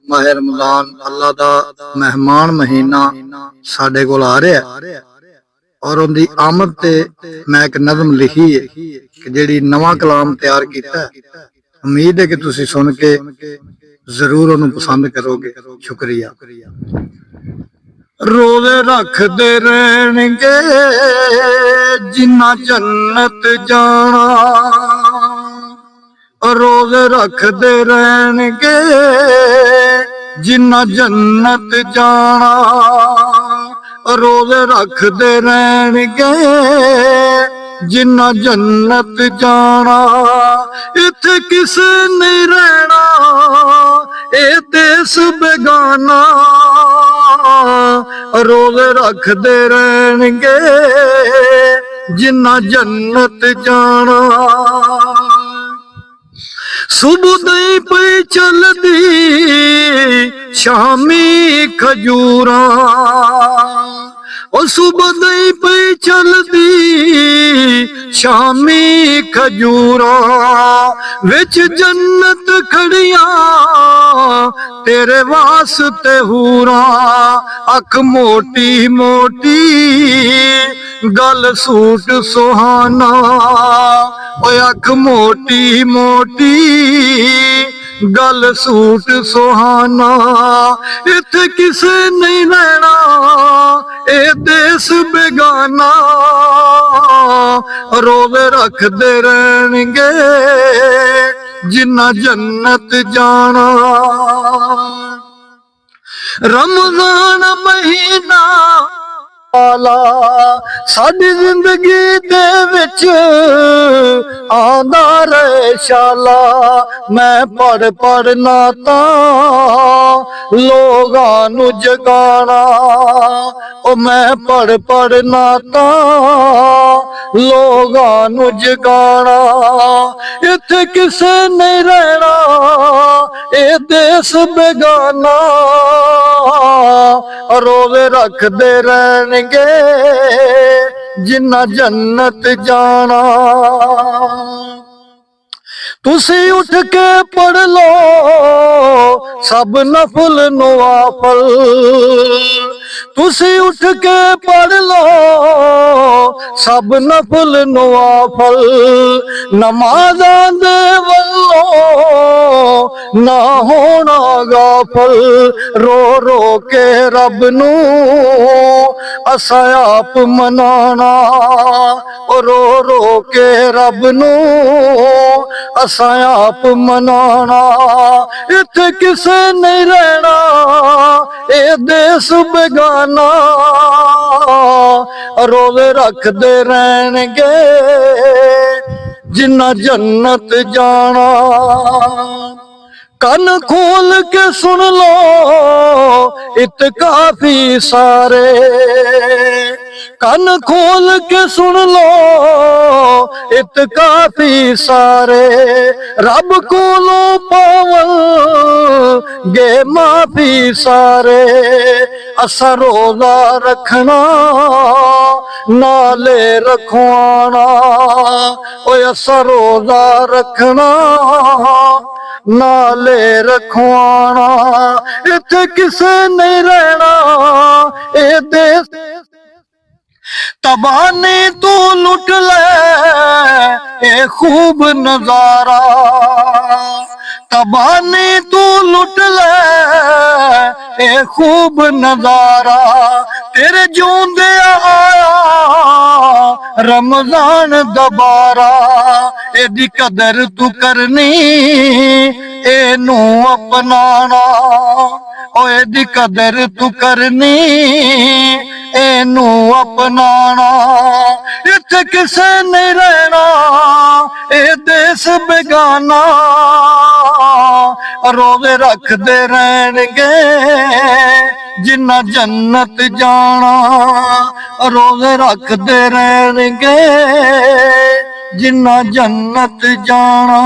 माह रमजान अल्लाह दा मेहमान महीना साडे कोल आ रहा और उनकी आमद ते मैं एक नज़म लिखी है कि जेड़ी नवा कलाम तैयार किया। उम्मीद है कि तुसी सुन के जरूर उन्हें पसंद करोगे। शुक्रिया। रोज़े रखदे रहणगे जिन्ना जन्नत जाना, रोज़े रखदे रहणगे जिन्ना जन्नत जाना, रोज़े रखदे रहणगे जिन्ना जन्नत जाना। इत्थे किसे नहीं रहना ए देश बेगाना, रोज़े रखदे रहणगे जिन्ना जन्नत जाना। सुबह दई पई चलदी शामी खजूरा, ओ सुबह दई पई चलदी शामी खजूरा, विच जन्नत खड़िया तेरे वास्ते हूरा। अख मोटी मोटी गल सूट सुहाना, ओ अख मोटी मोटी गल सूट सुहाना। इत्थे किसे नहीं रहना ए देश बेगाना, रोज़े रखदे रहणगे जिन्ना जन्नत जाना। रमजान महीना आला साडी जिंदगी दे विच आंदा रहे शाला। मैं पढ़ पढ़ नाता लोगां नू जगाना, ओ मैं पढ़ पढ़ नाता लोगां नू जगाना। इत्थे किसे नहीं रहना ए देश बेगाना, रोज़े रखदे रहणगे जिन्ना जन्नत जाना। तुसी उठ के पढ़ लो सब नफल नवाफल, तुसी उठ के पढ़ लो सब नफल नवाफल। नमाज़ां दे वल्लों ना होना गाफल, रो रो के रब नू असां आप मनाना, रो रो के रब नू असां आप मनाना। इत्थे किसे नहीं रहना ए देश बेगाना, रोज़े रखदे रहणगे जिन्ना जन्नत जाना। कन खोल के सुन लो इत्काफी सारे, कन खोल के सुन लो इत्काफी सारे। रब कोलों पावन गे माफी सारे, असा रोज़ा रखना नाले रखवाना, ओए असा रोज़ा रखना नाले रखवाना। इत्थे किसे नहीं रहना ए देश तबानी तू लुट ले ए खूब नजारा, तबानी तू लुट ले ए खूब नजारा। तेरे जूंदे आया रमजान दोबारा, एदी कदर तू करनी एनू अपनाना, ओ एदी कदर तू करनी एनू अपनाना। इत्थे किसे नहीं रहना ए देश बेगाना, रोज़े रखदे रहणगे जिन्ना जन्नत जाना, रोज़े रखदे रहणगे जिन्ना जन्नत जाना।